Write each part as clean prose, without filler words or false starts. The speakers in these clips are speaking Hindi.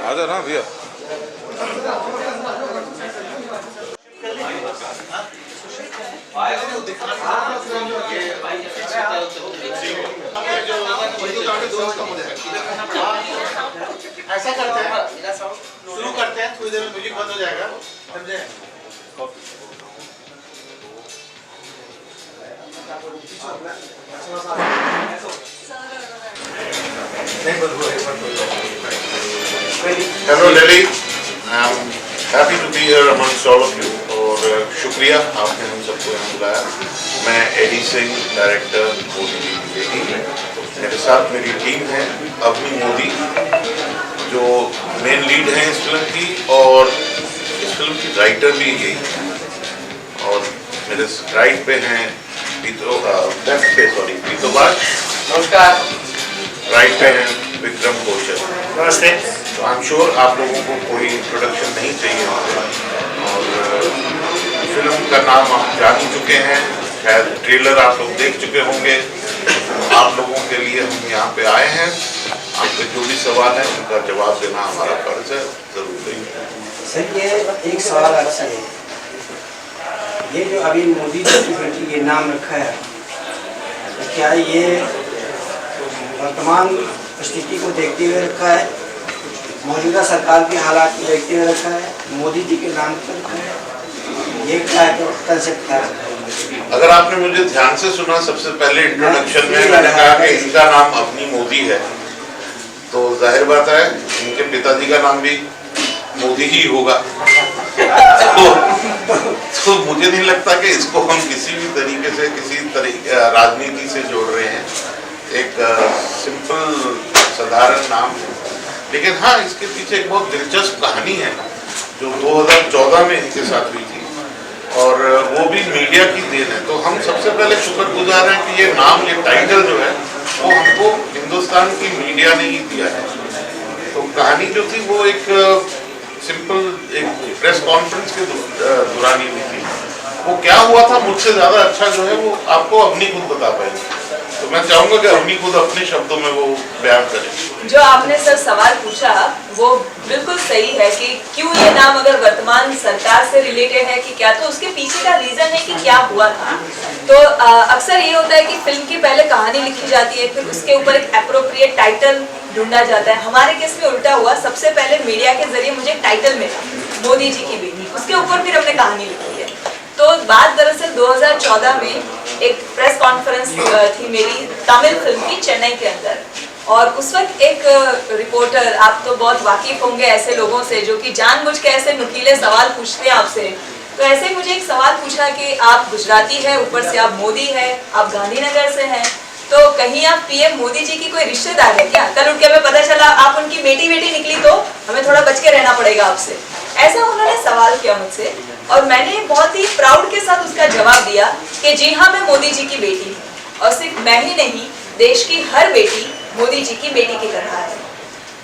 आजा ना भैया। ऐसा करते हैं, शुरू करते हैं, थोड़ी देर में म्यूजिक बंद हो जाएगा, समझे? Hello Delhi, I'm happy to be here amongst all of you और शुक्रिया आपने हम सबको यहाँ बुलाया। मैं एडी सिंह, डायरेक्टर मोदी जी की बेटी, मेरे साथ मेरी टीम है अवनी मोदी जो मेन लीड है इस फिल्म की और इस फिल्म की राइटर भी यही है। और मेरे राइट पे हैं पीतो बाग, नमस्कार। राइट पे हैं विक्रम कोचर। नमस्ते। तो आई एम श्योर आप लोगों को कोई इंट्रोडक्शन नहीं चाहिए और फिल्म का नाम आप जान ही चुके हैं, शायद ट्रेलर आप लोग देख चुके होंगे। आप लोगों के लिए हम यहाँ पे आए हैं, आपके जो भी सवाल है उनका जवाब देना हमारा फर्ज है, जरूर देंगे। सर ये एक सवाल आपसे है, ये जो अभी मोदी जी की बेटी ये नाम रखा है, तो क्या ये वर्तमान स्थिति को देखते हुए रखा है, मौजूदा सरकार के हालात को देखते हुए रखा है, मोदी जी के नाम पर रखा है, ये क्या कंसेप्ट है? अगर आपने मुझे ध्यान से सुना, सबसे पहले इंट्रोडक्शन में मैंने कहा कि इनका नाम अपनी मोदी है, तो जाहिर बात है इनके पिताजी का नाम भी मोदी ही होगा। तो मुझे नहीं लगता कि इसको हम किसी भी तरीके से राजनीति से जोड़ रहे हैं। एक सिंपल साधारण नाम है, लेकिन हाँ इसके पीछे एक बहुत दिलचस्प कहानी है जो 2014 में इनके साथ हुई थी और वो भी मीडिया की देन है। तो हम सबसे पहले शुक्रगुजार हैं कि ये नाम, ये टाइटल जो है वो हमको हिंदुस्तान की मीडिया ने ही दिया है। तो कहानी जो थी वो एक सिंपल एक प्रेस कॉन्फ्रेंस के दौरान ही हुई थी। वो क्या हुआ था मुझसे ज़्यादा अच्छा जो है वो आपको अपनी खुद बता पाएंगे, तो मैं चाहूँगा कि अपनी खुद अपने शब्दों में वो बयान करें। जो आपने सर सवाल पूछा वो बिल्कुल सही है कि क्यों ये नाम अगर वर्तमान सरकार से रिलेटेड है कि क्या, तो उसके पीछे का रीजन है कि क्या हुआ था। तो अक्सर ये होता है कि फिल्म की पहले कहानी लिखी जाती है, फिर उसके ऊपर एक एप्रोप्रिएट टाइटल ढूंढा जाता है। हमारे केस में उल्टा हुआ, सबसे पहले मीडिया के जरिए मुझे टाइटल मिला मोदी जी की बेटी, उसके ऊपर फिर हमने कहानी लिखी है। तो बात दरअसल 2014 में एक प्रेस कॉन्फ्रेंस थी मेरी तमिल फिल्म की चेन्नई के अंदर, और उस वक्त एक रिपोर्टर, आप तो बहुत वाकिफ होंगे ऐसे लोगों से जो कि जानबूझ के ऐसे नुकीले सवाल पूछते हैं आपसे, तो ऐसे ही मुझे एक सवाल पूछा कि आप गुजराती है, ऊपर से आप मोदी है, आप गांधीनगर से हैं, तो कहीं आप पीएम मोदी जी की कोई रिश्तेदार है क्या? कल उठ के हमें पता चला आप उनकी बेटी निकली तो हमें थोड़ा बच के रहना पड़ेगा आपसे। ऐसा उन्होंने सवाल किया मुझसे और मैंने बहुत ही प्राउड के साथ उसका जवाब दिया कि जी हाँ, मैं मोदी जी की बेटी हूँ, और सिर्फ मैं ही नहीं, देश की हर बेटी मोदी जी की बेटी की तरह है।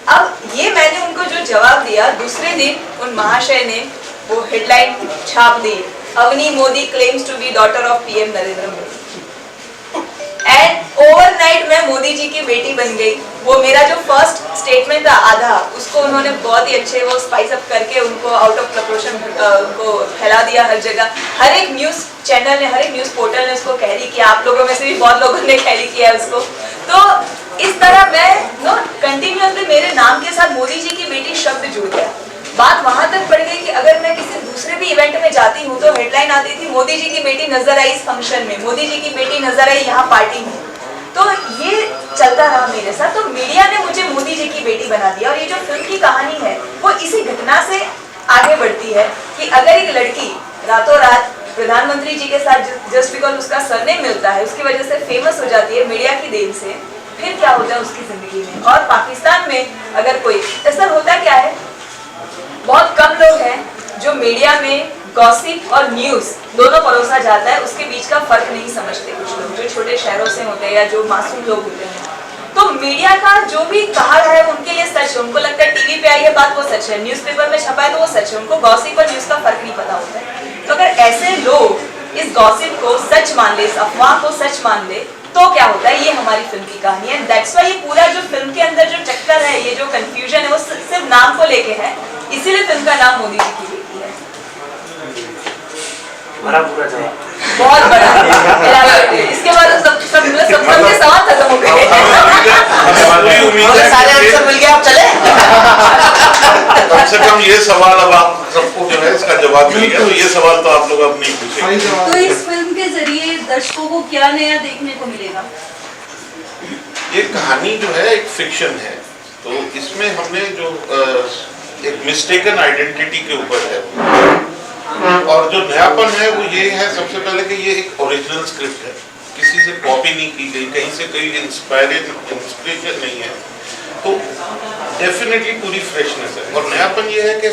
अब ये मैंने उनको जो जवाब दिया, दूसरे दिन उन महाशय ने वो हेडलाइन छाप दी, Avni Modi claims to be daughter of PM Narendra Modi, and overnight मैं मोदी जी की बेटी बन गई। वो मेरा जो फर्स्ट स्टेटमेंट था आधा, उसको उन्होंने बहुत ही अच्छे वो स्पाइस अप करके उनको आउट ऑफ प्रपोर्शन उनको फैला दिया हर जगह। हर एक न्यूज़ चैनल ने, हर एक न्यूज़ पोर्टल ने उसको कैरी किया, आप लोगों में से भी बहुत लोगों ने कैरी किया उसको। तो इस तरह मैं कंटिन्यूअसली मेरे नाम के साथ मोदी जी की बेटी शब्द जुड़ गया। बात वहां तक बढ़ गई कि अगर मैं किसी दूसरे भी इवेंट में जाती हूँ तो हेडलाइन आती थी, मोदी जी की बेटी नजर आई इस फंक्शन में, मोदी जी की बेटी नजर आई यहाँ पार्टी में। तो ये चलता रहा मेरे साथ। तो मीडिया ने मुझे मोदी जी की बेटी बना दिया, और ये जो फिल्म की कहानी है वो इसी घटना से आगे बढ़ती है कि अगर एक लड़की रातों रात प्रधानमंत्री जी के साथ जस्ट बिकॉज उसका सरनेम मिलता है, उसकी वजह से फेमस हो जाती है मीडिया की देन से, फिर क्या होता है उसकी जिंदगी में। और पाकिस्तान में अगर कोई ऐसा होता क्या है, बहुत कम लोग हैं जो मीडिया में गॉसिप और न्यूज दोनों परोसा जाता है, उसके बीच का फर्क नहीं समझते कुछ लोग जो छोटे शहरों से होते हैं या जो मासूम लोग होते हैं। तो मीडिया का जो भी कहा है उनके लिए सच है, उनको लगता है टीवी पे आई है बात वो सच है, न्यूज़पेपर में छपा है तो वो सच है, उनको गॉसिप और न्यूज का फर्क नहीं पता होता है। तो अगर ऐसे लोग इस गॉसिप को सच मान ले, इस अफवाह को सच मान ले, तो क्या होता है, ये हमारी फिल्म की कहानी है। दैट्स वाई ये पूरा जो फिल्म के अंदर जो चक्कर है, ये जो कंफ्यूजन है, वो सिर्फ नाम को लेके है, इसीलिए फिल्म का नाम मोदी जी की बेटी है। बड़ा पूरा जवाब, बहुत बड़ा। इसके बाद सबके सवाल खत्म हो गए। सारे आंसर मिल गए, आप चले। कम से कम ये सवाल अब आप सबको जो है इसका जवाब मिल गया, तो ये सवाल तो आप लोग अब नहीं पूछेंगे। तो इस फिल्म के जरिए दर्शकों को क्या नया देखने को मिलेगा? ये कहानी जो है एक फिक्शन है, तो इसमें हमने जो एक मिस्टेकन आइडेंटिटी के ऊपर है, और जो नयापन है वो ये है सबसे पहले कि ये एक ओरिजिनल स्क्रिप्ट है, किसी से कॉपी नहीं की गई, कहीं से कोई इंस्पिरेशन नहीं है, तो डेफिनेटली पूरी फ्रेशनेस है। और नयापन ये है कि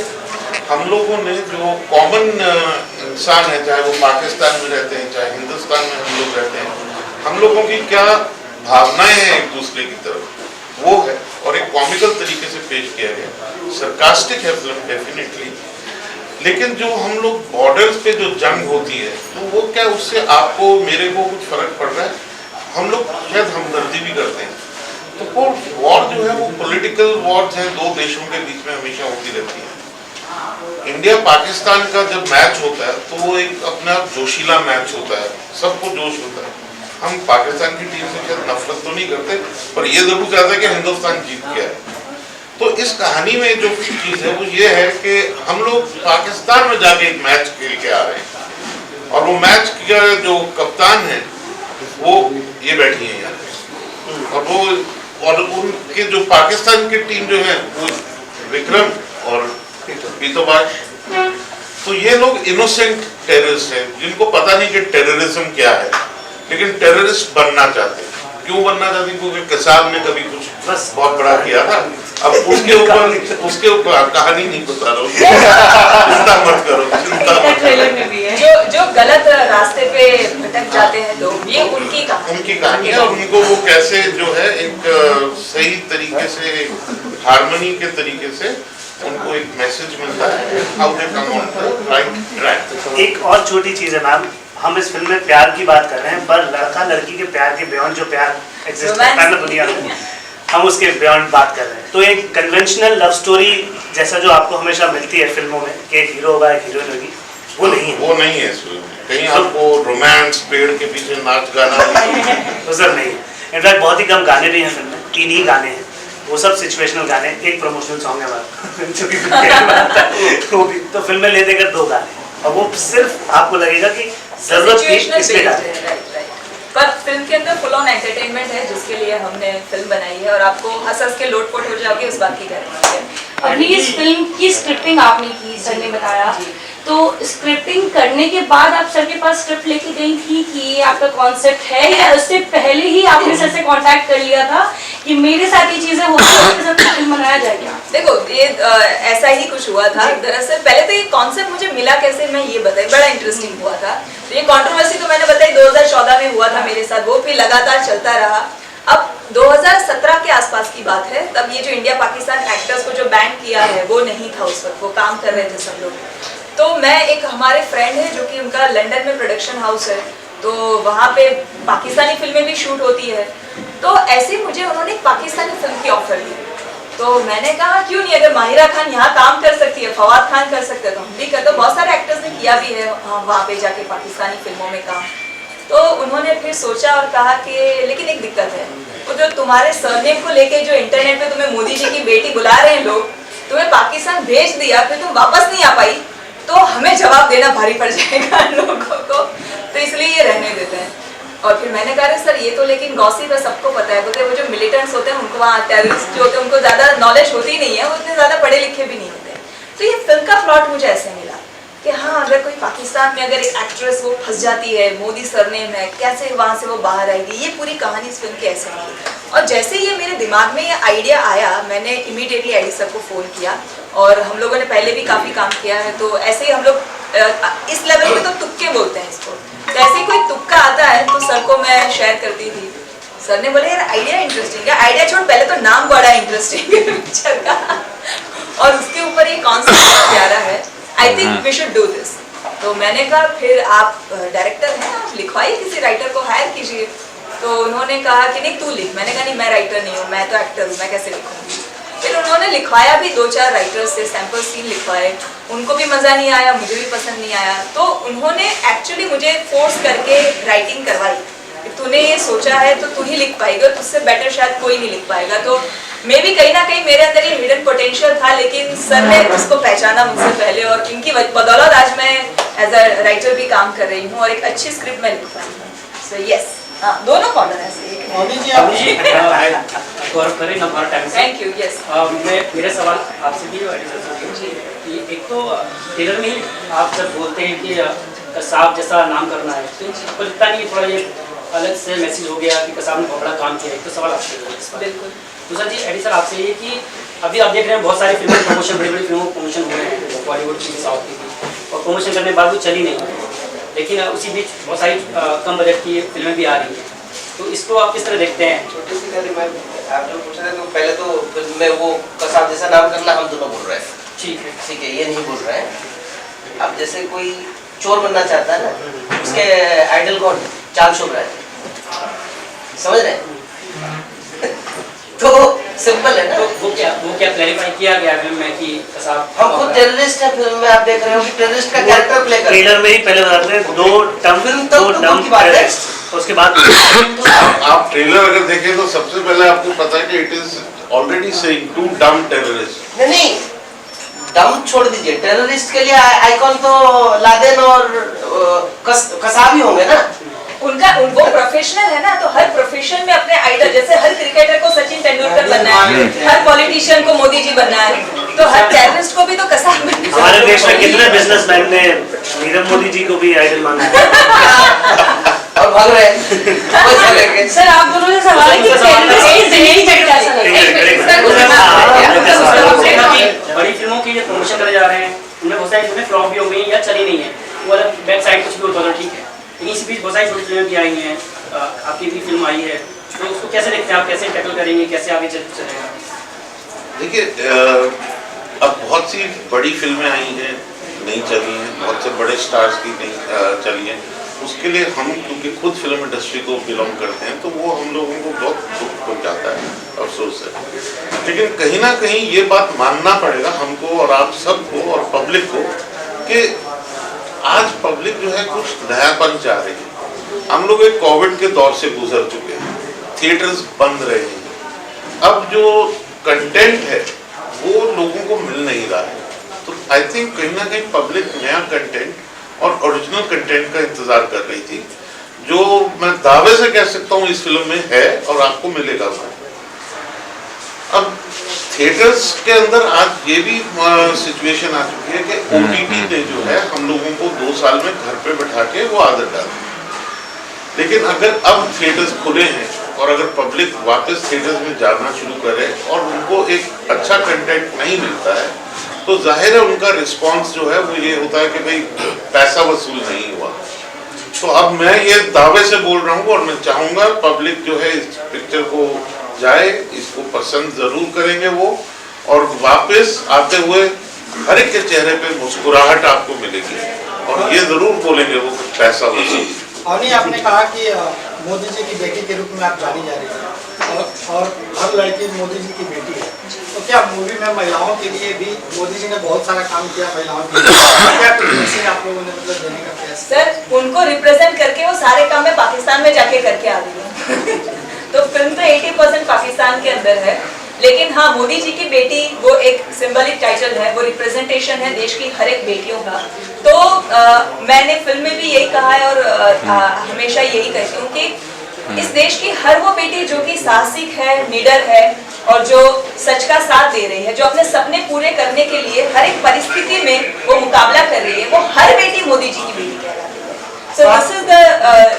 हम लोगों ने जो कॉमन इंसान है, चाहे वो पाकिस्तान में रहते हैं चाहे हिंदुस्तान में हम लोग रहते हैं, हम लोगों की क्या भावनाएं हैं एक दूसरे की तरफ, वो है, और एक कॉमिकल तरीके से पेश किया गया। सरकास्टिक है फिल्म डेफिनेटली, लेकिन जो हम लोग बॉर्डर्स पे जो जंग होती है, तो वो क्या उससे आपको मेरे को कुछ फर्क पड़ रहा है, हम लोग शायद हमदर्दी भी करते हैं। तो वो वॉर जो है वो पॉलिटिकल वॉर्स हैं, दो देशों के बीच में हमेशा होती रहती है। इंडिया पाकिस्तान का जब मैच होता है तो वो एक अपना जोशीला मैच होता है, सबको जोश होता है। हम पाकिस्तान की टीम से शायद नफरत तो नहीं करते, पर ये जरूर चाहते हैं कि हिंदुस्तान जीत गया है। तो इस कहानी में जो चीज है वो ये है कि हम लोग पाकिस्तान में जाके एक मैच खेल के आ रहे हैं, और वो मैच का जो कप्तान है वो ये बैठी है यहाँ, और उनके जो पाकिस्तान की टीम जो है वो विक्रम और पीतोबाज, तो ये लोग इनोसेंट टेररिस्ट हैं जिनको पता नहीं कि टेररिज्म क्या है, लेकिन टेररिस्ट बनना चाहते हैं। क्यों बनना चाहते हैं? क्योंकि किसान ने कभी कुछ बहुत बड़ा किया था। अब उसके ऊपर कहानी नहीं बता रहा हूँ, चिंता मत करो, चिंता मत करो। जो गलत रास्ते पे भटक जाते हैं लोग, ये उनकी कहानी है, और उनको वो कैसे जो है एक सही तरीके से, हार्मनी के तरीके से उनको एक मैसेज मिलता है, how they come on the right track. एक और छोटी चीज है मैम, हम इस फिल्म में प्यार की बात कर रहे हैं, पर लड़का लड़की के प्यार के बियॉन्ड जो प्यार एग्जिस्ट करता है दुनिया में, हम उसके बियॉन्ड बात कर रहे हैं। तो एक कन्वेंशनल लव स्टोरी जैसा जो आपको हमेशा मिलती है फिल्मों में कि एक हीरो होगा एक हीरोइन होगी, वो नहीं है। वो नहीं है इसमें, कहीं आपको रोमांस, पेड़ के पीछे नाच गाना तो सर नहीं है। इनफैक्ट बहुत ही कम गाने भी हैं फिल्म में, 3 ही गाने हैं, वो सब सिचुएशनल गाने, एक प्रमोशनल सॉन्ग है हमारा जो कि वो भी, तो फिल्म में ले देकर 2 गाने, और वो सिर्फ आपको लगेगा कि जरूरत थी इसलिए गाने। पर फिल्म के अंदर फुल ऑन एंटरटेनमेंट है, जिसके लिए हमने फिल्म बनाई है, और आपको हंस हंस के लोटपोट हो जाओगे, उस बात की गारंटी है। अभी इस फिल्म की स्क्रिप्टिंग आपने की, सर ने बताया, तो स्क्रिप्टिंग करने के बाद आप सर के पास स्क्रिप्ट लेके गई थी कि ये आपका कॉन्सेप्ट है, या उससे पहले ही आपने सर से कांटेक्ट कर लिया था कि मेरे साथ ये चीजें होती हैं, उसके साथ फिल्म बनाया जाएगा? देखो ये ऐसा ही कुछ हुआ था। दरअसल पहले तो ये कॉन्सेप्ट मुझे मिला कैसे, मैं ये बताई, बड़ा इंटरेस्टिंग हुआ था। तो ये कंट्रोवर्सी तो मैंने बताई 2014 में हुआ था मेरे साथ, वो फिर लगातार चलता रहा। अब 2017 के आसपास की बात है, तब ये जो इंडिया पाकिस्तान एक्टर्स को जो बैन किया है वो नहीं था उस वक्त, वो काम कर रहे थे सब लोग। तो मैं, एक हमारे फ्रेंड है जो कि उनका लंदन में प्रोडक्शन हाउस है, तो वहाँ पे पाकिस्तानी फिल्में भी शूट होती है, तो ऐसे मुझे उन्होंने एक पाकिस्तानी फिल्म की ऑफर दी। तो मैंने कहा क्यों नहीं, अगर माहिरा खान यहाँ काम कर सकती है, फवाद खान कर सकते हैं, तो हम भी करते। बहुत सारे एक्टर्स ने किया भी है वहाँ पे जाके पाकिस्तानी फिल्मों में काम। तो उन्होंने फिर सोचा और कहा कि लेकिन एक दिक्कत है, वो जो तुम्हारे सरनेम को लेके जो इंटरनेट पे तुम्हें मोदी जी की बेटी बुला रहे हैं लोग, तुम्हें पाकिस्तान भेज दिया, फिर तुम वापस नहीं आ पाई, तो हमें जवाब देना भारी पड़ जाएगा लोगों को, तो इसलिए ये रहने देते हैं। और फिर मैंने कहा सर ये तो लेकिन गॉसिप है, सबको पता है, बोलते वो जो मिलिटेंट्स होते हैं उनको, वहाँ टेररिस्ट जो होते हैं उनको ज़्यादा नॉलेज होती नहीं है, वो इतने ज़्यादा पढ़े लिखे भी नहीं होते। तो ये फिल्म का प्लॉट मुझे ऐसे मिला कि हाँ, अगर कोई पाकिस्तान में अगर एक एक्ट्रेस वो फंस जाती है, मोदी सरनेम है, कैसे वहाँ से वो बाहर आएगी, ये पूरी कहानी इस फिल्म की ऐसे मिली। और जैसे ये मेरे दिमाग में ये आइडिया आया, मैंने इमीडिएटली एडी सर को फ़ोन किया और हम लोगों ने पहले भी काफ़ी काम किया है, तो ऐसे ही हम लोग इस लेवल पे तो तुक्के बोलते हैं इसको, तो ऐसे ही कोई तुक्का आता है तो सर को मैं शेयर करती थी। सर ने बोले यार आइडिया इंटरेस्टिंग है, आइडिया छोड़ पहले तो नाम बड़ा इंटरेस्टिंग है पिक्चर का और उसके ऊपर ये कॉन्सेप्ट प्यारा है, I think we should do this. तो मैंने कहा फिर आप डायरेक्टर हैं, आप लिखवाइए, किसी राइटर को हायर कीजिए। तो उन्होंने कहा कि नहीं तू लिख। मैंने कहा नहीं मैं राइटर नहीं हूँ, मैं तो एक्टर हूँ, मैं कैसे लिखूंगी। फिर उन्होंने लिखवाया भी, 2-4 राइटर्स से सैंपल सीन लिखवाए, उनको भी मज़ा नहीं आया, मुझे भी पसंद नहीं आया। तो उन्होंने एक्चुअली मुझे फोर्स करके राइटिंग करवाई, तूने ये सोचा है तो तू ही लिख पाएगी और तुझसे बेटर शायद कोई नहीं लिख पाएगा। तो मे भी कहीं ना कहीं मेरे अंदर ये हिडन पोटेंशियल था, लेकिन सर ने उसको पहचाना मुझसे पहले और इनकी बदौलत आज मैं एज अ राइटर भी काम कर रही हूँ और एक अच्छी स्क्रिप्ट में लिख पाई हूँ। सो यस, दोनों कॉर्नर ऐसे। गौरव करें हमारा टाइम। Thank you. यस, मेरा सवाल आपसे भी कि एक तो ट्रेलर में ही आप जब बोलते हैं कि कसाब जैसा नाम करना है, तो लगता नहीं थोड़ा ये अलग से मैसेज हो गया कि कसाब ने बहुत बड़ा काम किया है, तो सवाल आपसे। बिल्कुल। दूसरा जी एडी सर आपसे ये कि अभी आप देख रहे हैं बहुत सारी फिल्में प्रमोशन, बड़ी बड़ी फिल्मों प्रमोशन हो रहे हैं, बॉलीवुड की, साउथ की भी, और प्रमोशन करने के बाद वो चली नहीं, लेकिन उसी बीच बहुत सारी कम बजट की फिल्में भी आ रही हैं, तो इसको आप किस तरह देखते हैं? छोटी सी गली में आप जो पूछ रहे थे, तो पहले तो फिल्म में वो कसाब जैसा नाम करना हम दोनों बोल रहे हैं, ठीक है, ठीक है, ये नहीं बोल रहे हैं। अब जैसे कोई चोर बनना चाहता है ना, उसके आइडल कौन? चाल शोभरा है, समझ रहे हैं? तो सिंपल है ना। तो वो क्या क्लैरिफाई किया गया फिल्म में कि कसाब हम खुद टेररिस्ट हैं, फिल्म में आप देख रहे हो कि टेररिस्ट का कैरेक्टर प्ले कर रहे हैं। ट्रेलर में ही पहले बताते हैं फिल्म तो दूर की बात है। उसके बाद आप ट्रेलर अगर देखें तो सबसे पहले आपको पता है कि it is already saying to dumb terrorist. नहीं, डम छोड़ दीजिए, टेररिस्ट के लिए आइकॉन तो लादेन और कसाब ही होंगे ना। उनका वो प्रोफेशनल है ना, तो हर प्रोफेशन में अपने आइडल, जैसे हर क्रिकेटर को सचिन तेंदुलकर बनना है, हर पॉलिटिशियन को मोदी जी बनना है, तो हर टेररिस्ट को भी तो कसाब बनना है। हमारे देश में कितने बिजनेसमैन ने नीरव मोदी जी को भी आइडल माना है और भाग रहे हैं। सर आप दोनों से सवाल है कि टेररिस्ट जिंदगी कैसा लगता बड़ी फिल्मों की जो प्रमोशन करे जा रहे हैं उनमें बहुत सारी फिल्में फ्लॉप भी हो गई या चली नहीं है, वो अलग बैक साइड कुछ भी होता है, ठीक है, लेकिन इस बीच बहुत सारी छोटी फिल्में भी आई हैं, आपकी भी फिल्म आई है, तो उसको कैसे देखते हैं आप, कैसे टैकल करेंगे, कैसे आगे चलेगा? देखिए अब बहुत सी बड़ी फिल्में आई हैं, नहीं चली हैं, बहुत से बड़े स्टार्स की नहीं चली हैं, उसके लिए हम क्योंकि खुद फिल्म इंडस्ट्री को बिलोंग करते हैं तो वो हम लोगों को बहुत दुख पहुंचाता है, अफसोस है। लेकिन कहीं ना कहीं ये बात मानना पड़ेगा हमको और आप सबको और पब्लिक को कि आज पब्लिक जो है कुछ नयापन चाह रही है। हम लोग एक कोविड के दौर से गुजर चुके हैं, थिएटर्स बंद रहे हैं, अब जो कंटेंट है वो लोगों को मिल नहीं रहा है, तो आई थिंक कहीं ना कहीं पब्लिक नया कंटेंट और ओरिजिनल कंटेंट का इंतजार कर रही थी, जो मैं दावे से कह सकता हूँ इस फिल्म में है और आपको मिलेगा वो। अब थिएटर्स के अंदर आज ये भी सिचुएशन आ चुकी है कि ओटीटी ने जो है हम लोगों को 2 साल में घर पे बैठा के वो आदत डाली, लेकिन अगर अब थिएटर्स खुले हैं और अगर पब्लिक वापस थिएटर्स में जाना शुरू करे और उनको एक अच्छा कंटेंट नहीं मिलता है तो जाहिर है उनका रिस्पांस जो है वो ये होता है कि भाई पैसा वसूल नहीं हुआ। तो अब मैं ये दावे से बोल रहा हूँ और मैं चाहूँगा पब्लिक जो है इस पिक्चर को जाए, इसको पसंद जरूर करेंगे वो, और वापस आते हुए हर एक के चेहरे पे मुस्कुराहट आपको मिलेगी और ये जरूर बोलेंगे वो कुछ पैसा वसूल। अवनी आपने कहा कि मोदी जी की बेटी के रूप में आप जानी जा रही है और हर लड़की मोदी जी की बेटी है, तो क्या मूवी में महिलाओं के लिए भी मोदी जी ने बहुत सारा काम किया महिलाओं के लिए, क्या प्रेजेंटेशन आप लोगों ने मतलब देने का प्रयास? सर उनको रिप्रेजेंट करके वो सारे काम में पाकिस्तान में जाके करके आ रही है तो फिल्म तो 80% पाकिस्तान के अंदर है, लेकिन हाँ मोदी जी की बेटी वो एक सिंबलिक टाइटल है, वो रिप्रेजेंटेशन है देश की हर एक बेटियों का। तो मैंने फिल्म में भी यही कहा है और हमेशा यही कहती हूँ कि इस देश की हर वो बेटी जो कि साहसिक है, निडर है और जो सच का साथ दे रही है, जो अपने सपने पूरे करने के लिए हर एक परिस्थिति में वो मुकाबला कर रही है, वो हर बेटी मोदी जी की बेटी कहलाती है। So this is the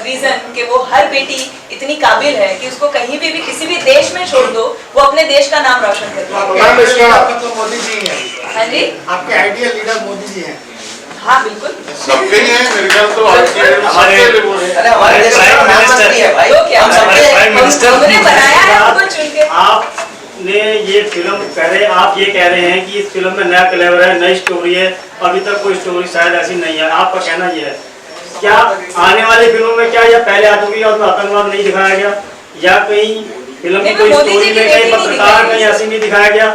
reason कि वो हर बेटी इतनी काबिल है कि उसको कहीं भी किसी भी देश में छोड़ दो वो अपने देश का नाम रोशन करती है। तो मोदी जी हैं हाँ जी, आपके आइडियल लीडर मोदी जी हैं। हाँ बिल्कुल। सबके ही है मेरे ख्याल तो आपके हमारे- वो है। अरे हमारे देश का प्रधानमंत्री है भाई। तो क्या हम हमारे सबके प्राइम मिनिस्टर हमने बनाया है उनको चुन के। आपने ये फिल्म पहले आप ये कह रहे हैं कि इस फिल्म में नया क्लेवर है, नई स्टोरी है, अभी तक कोई स्टोरी शायद ऐसी नहीं है, आपका कहना ये है। क्या आने वाली फिल्मों में क्या या पहले आतंकी और आतंकवाद नहीं दिखाया गया, या कहीं फिल्म की नहीं, कोई मोदी जी स्टोरी की में बेटी कहीं नहीं पत्रकार दिखाई कहीं ऐसी नहीं दिखाया गया,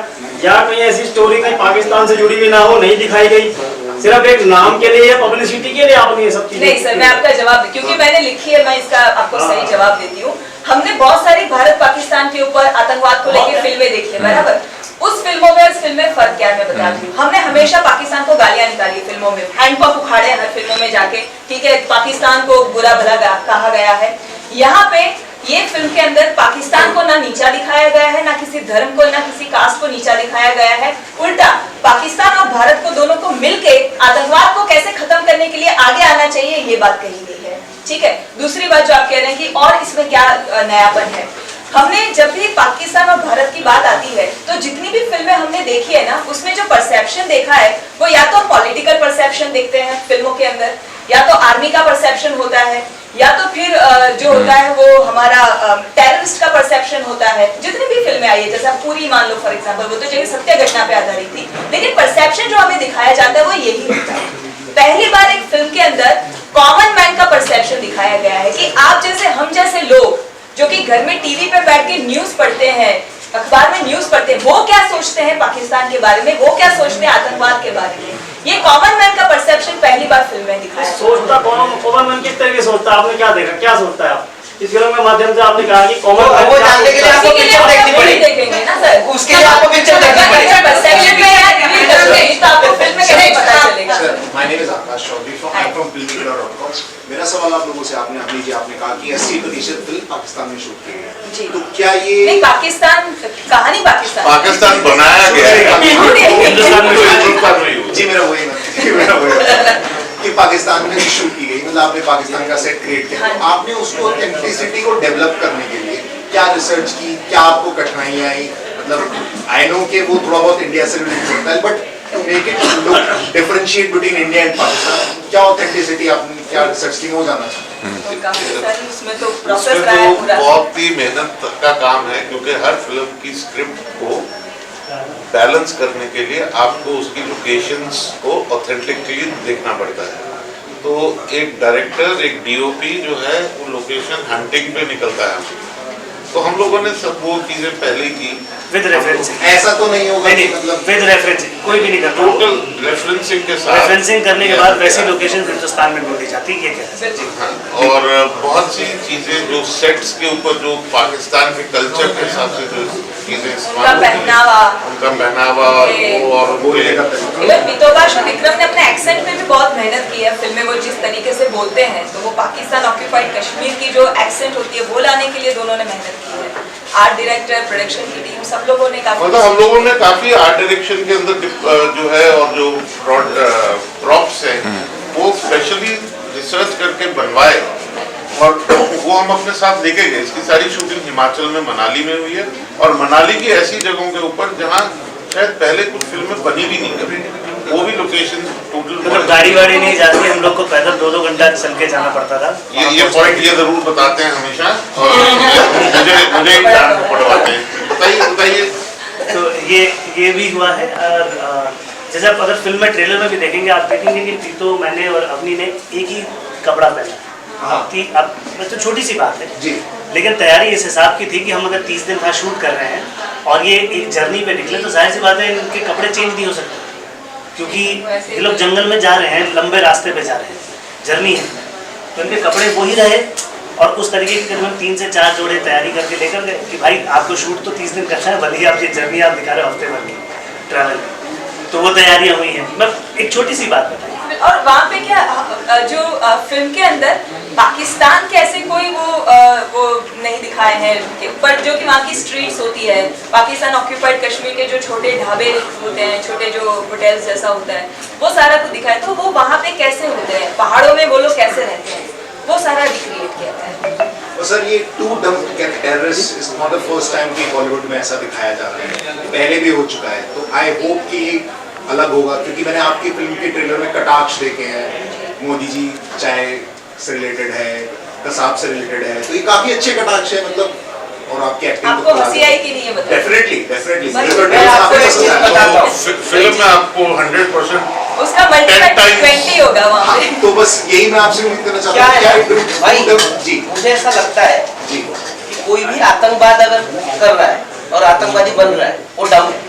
या कहीं ऐसी स्टोरी कहीं पाकिस्तान से जुड़ी हुई ना हो, नहीं दिखाई गई, सिर्फ एक नाम के लिए या पब्लिसिटी के लिए आपने ये सब चीजें? नहीं सर, मैं आपका जवाब, क्योंकि मैंने लिखी है, मैं इसका आपको सही जवाब देती हूँ। हमने बहुत सारी भारत पाकिस्तान के ऊपर आतंकवाद को लेकर फिल्में देखी है, बराबर। उस फिल्मों में इस फिल्म में फर्क क्या है मैं बताती हूँ। हमने हमेशा पाकिस्तान को गालियां निकाली फिल्मों में, हैंडपंप उखाड़े हर फिल्मों में जाके, ठीक है, पाकिस्तान को बुरा भला कहा गया है। यहाँ पे ये फिल्म के अंदर पाकिस्तान को ना नीचा दिखाया गया है, ना किसी धर्म को, ना किसी कास्ट को नीचा दिखाया गया है। उल्टा पाकिस्तान और भारत को दोनों को मिलके आतंकवाद को कैसे खत्म करने के लिए आगे आना चाहिए, ये बात कही गई है। ठीक है, दूसरी बात जो आप कह रहे हैं कि और इसमें क्या नयापन है, हमने जब भी पाकिस्तान और भारत की बात आती है तो जितनी भी फिल्में हमने देखी है ना, उसमें जो परसेप्शन देखा है वो या तो पॉलिटिकल परसेप्शन देखते हैं फिल्मों के अंदर, या तो आर्मी का परसेप्शन होता है, या तो फिर जो होता है वो हमारा टेररिस्ट का परसेप्शन होता है। जितनी भी फिल्में आई है, जैसे आप पूरी मान लो फॉर एग्जांपल, वो तो जो सत्य घटना पे आधारित थी, लेकिन परसेप्शन जो हमें दिखाया जाता है वो यही होता है। पहली बार एक फिल्म के अंदर कॉमन मैन का परसेप्शन दिखाया गया है कि आप जैसे, हम जैसे लोग जो कि घर में टीवी पे बैठ के न्यूज पढ़ते हैं, अखबार में न्यूज पढ़ते हैं, वो क्या सोचते हैं पाकिस्तान के बारे में, वो क्या सोचते हैं आतंकवाद के बारे में, ये कॉमन मैन का परसेप्शन पहली बार फिल्म में दिखाया। सोचता कॉमन मैन किस तरह के सोचता है, आपने क्या देखा, क्या सोचता है आप इस फिल्म के माध्यम से? आपने कहा कि कॉमन मैन वो जानने के लिए आपको उसी के लिए पिक्चर देखनी हम पड़ेगी। देखेंगे ना सर, उसके लिए आपको पिक्चर देखनी पड़ेगी। परसेप्शन में तो आपको फिल्म में कैसे पता चलेगा। Sir, my name is Akash Chaudhary from I'm from filmmaker.com। मेरा सवाल आप लोगों से, आपने कहा कि 80% फिल्म पाकिस्तान में शूट की जी। है, तो क्या ये नहीं, पाकिस्तान कहानी पाकिस्तान बनाया गया है हिंदुस्तान में हिंदुस्तान में यूज। जी मेरा वही कि पाकिस्तान में शूट की गई, मतलब आपने पाकिस्तान का सेट क्रिएट किया, तो आपने उसको ऑथेंटिसिटी को डेवलप करने के लिए क्या रिसर्च की, क्या आपको कठिनाइयाँ आई? मतलब आई नो कि वो थोड़ा बहुत इंडिया से रिलेटेड होता है, but to make it look differentiate between India and Pakistan, क्या ऑथेंटिसिटी आपने, क्या रिसर्च की, वो जानना चाहते हैं। तो काफी सारी उसमें तो प्रोसेस उसमें रहा है तो पूरा। बहुत ही मेहनत का काम है, क्योंकि हर फिल्म की स्क्रिप्ट को बैलेंस करने के लिए आपको उसकी लोकेशंस को ऑथेंटिकली देखना पड़ता है। तो एक डायरेक्टर, एक डीओपी जो है वो लोकेशन हंटिंग पे निकलता है, तो हम लोगों ने सब वो चीजें पहले की विद रेफरेंसिंग। ऐसा तो नहीं होगा नहीं, मतलब विद रेफरेंसिंग कोई भी नहीं करता। टोटल रेफरेंसिंग के साथ रेफरेंसिंग करने के बाद वैसी लोकेशन हिंदुस्तान में ढूंढी जाती है, ये क्या है? हाँ, और बहुत सी चीजें जो सेट्स के ऊपर जो पाकिस्तान के कल्चर के हिसाब से जो चीजें इस्तेमाल उनका होती हैं, पहनावा, उनका पहनावा और बोलने का उनके तरीका। इवन वितोबाश और विक्रम ने अपने एक्सेंट में भी बहुत मेहनत की है फिल्म में, वो जिस तरीके से बोलते हैं, तो वो पाकिस्तान ऑक्यूपाइड कश्मीर की जो एक्सेंट होती है वो लाने के लिए दोनों ने मेहनत की है। आर्ट डायरेक्टर, प्रोडक्शन की टीम, सब लोगों ने काफी, मतलब हम लोगों ने काफी आर्ट डायरेक्शन के अंदर जो है और जो प्रॉप्स हैं वो स्पेशली रिसर्च करके बनवाए और वो हम अपने साथ लेके गए। इसकी सारी शूटिंग हिमाचल में मनाली में हुई है, और मनाली की ऐसी जगहों के ऊपर जहाँ शायद पहले कुछ फिल्में बनी भी नहीं कभी, वो भी लोकेशन टोटल। मतलब गाड़ी वाड़ी नहीं जाती, हम लोग को पैदल 2-2 घंटा चल के जाना पड़ता था। ये पॉइंट ये जरूर बताते हैं हमेशा, और मुझे पढ़वाते हैं। बताइए। तो ये भी हुआ है। और जैसे आप अगर फिल्म में ट्रेलर में भी देखेंगे, आप देखेंगे कि तीतो, मैंने और अवनी ने एक ही कपड़ा पहना। अब तो छोटी सी बात है जी, लेकिन तैयारी इस हिसाब की थी कि हम अगर 30 दिन वहाँ शूट कर रहे हैं और ये एक जर्नी पे निकले, तो जाहिर सी बात है इनके कपड़े चेंज नहीं हो सकते, क्योंकि ये लोग जंगल में जा रहे हैं, लंबे रास्ते पे जा रहे हैं, जर्नी है, तो इनके कपड़े वही रहे। और उस तरीके की करीबन 3 से 4 जोड़े तैयारी करके लेकर गए कि भाई आपको शूट तो 30 दिन करना है, भले ही आप ये जर्नी आप दिखा रहे हो हफ्ते भर की ट्रैवल, तो वो तैयारियाँ हुई हैं। मैं एक छोटी सी बात बताई। और वहाँ पे क्या जो फिल्म के अंदर पाकिस्तान के ऐसे कोई वो नहीं दिखाए हैं, पर जो कि वहाँ की स्ट्रीट्स होती है, पाकिस्तान ऑक्यूपाइड कश्मीर के जो छोटे ढाबे होते हैं, छोटे जो होटल्स जैसा होता है, वो सारा कुछ दिखाया। तो वो वहाँ पे कैसे होते हैं, पहाड़ों में वो लोग कैसे रहते हैं, वो सारा रिक्रिएट किया है। तो सर ये to dump terrorist is not the first time कि बॉलीवुड में ऐसा दिखाया जा रहा है, पहले भी हो चुका है। तो आई होप कि अलग होगा, क्योंकि मैंने आपकी फिल्म के ट्रेलर में कटाक्ष देखे हैं, मोदी जी चाय से रिलेटेड है, कसाब से रिलेटेड है, तो ये काफी अच्छे कटाक्ष है मतलब, और आपकी एक्टिंग आपको हंसी आई कि नहीं ये बताइए? डेफिनेटली मैं आपको एक चीज बताता हूँ, फिल्म में आपको 100% उसका मल्टीप्लाई 20 होगा वहाँ हाँ, पे। तो बस यही मैं आपसे उम्मीद करना क्या चाहता है हूँ, भाई, जी मुझे ऐसा लगता है जी कि कोई भी आतंकवाद अगर कर रहा है और आतंकवादी बन रहा है वो डम है,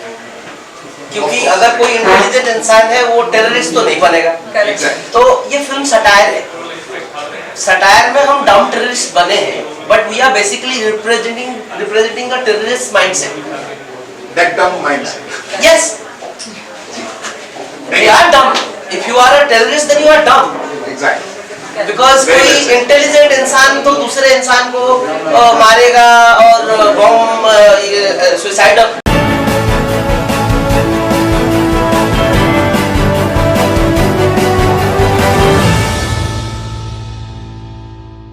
क्योंकि अगर कोई इंटेलिजेंट इंसान है वो टेररिस्ट तो नहीं बनेगा। Correct. तो ये फिल्म सटायर है, सटायर में हम डम टेररिस्ट बने हैं, but we are basically representing a terrorist mindset. That dumb mindset. Yes, we are dumb. If you are a terrorist then you are dumb, exactly. Because कोई इंटेलिजेंट इंसान तो दूसरे इंसान को मारेगा और बॉम्ब सुसाइड